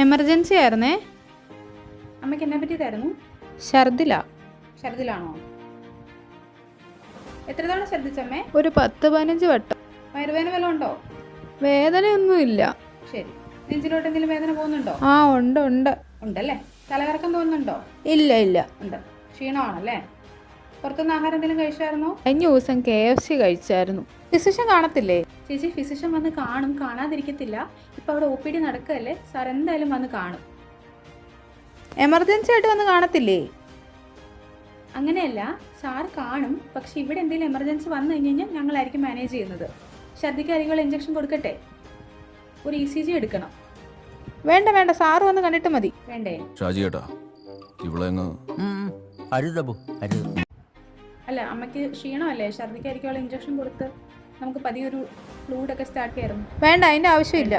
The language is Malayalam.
എമർജൻസി ആയിരുന്നേ. അമ്മയ്ക്ക് എന്നെ പറ്റിയതായിരുന്നു? ഛർദിലാണോ? എത്ര തവണ ഛർദിച്ചമ്മേ? ഒരു 10-15 വട്ടം. വയറുവേദന വല്ലതും ഉണ്ടോ? വേദനയൊന്നുമില്ല. ശരി. നെഞ്ചിലോട്ട് എന്തെങ്കിലും വേദന പോകുന്നുണ്ടോ? ആ ഉണ്ട്. ഉണ്ടല്ലേ. തലകറക്കം തോന്നുന്നുണ്ടോ? ഇല്ല. ഉണ്ട്. ക്ഷീണമാണല്ലേ? പുറത്തുനിന്ന് ആഹാരം എന്തെങ്കിലും കഴിച്ചായിരുന്നോ? കഴിഞ്ഞ ദിവസം KFC കഴിച്ചായിരുന്നു. ഫിസിഷ്യൻ കാണത്തില്ലേ? ചേച്ചി, ഫിസിഷ്യൻ വന്ന് കാണും, കാണാതിരിക്കത്തില്ല. ഇപ്പം അവിടെ OPD നടക്കുകയല്ലേ, സാർ എന്തായാലും വന്ന് കാണും. എമർജൻസി ആയിട്ട് വന്ന് കാണത്തില്ലേ? അങ്ങനെയല്ല, സാർ കാണും. പക്ഷെ ഇവിടെ എന്തെങ്കിലും എമർജൻസി വന്നു കഴിഞ്ഞ് കഴിഞ്ഞാൽ ഞങ്ങളായിരിക്കും മാനേജ് ചെയ്യുന്നത്. ഛർദിക്ക് അരികൾ ഇഞ്ചക്ഷൻ കൊടുക്കട്ടെ? ഒരു ECG എടുക്കണം. വേണ്ട, സാറ് വന്ന് കണ്ടിട്ട് മതി. വേണ്ടേ? ഷാജി ഏട്ടാ, അല്ല, അമ്മയ്ക്ക് ക്ഷീണമല്ലേ, ഛർദിക്ക് അരിക്കുള്ള ഇഞ്ചക്ഷൻ കൊടുത്ത് നമുക്ക് പതിയൊരു ഫ്ലൂയിഡൊക്കെ സ്റ്റാർട്ട് ചെയ്യായിരുന്നു. വേണ്ട, അതിൻ്റെ ആവശ്യമില്ല.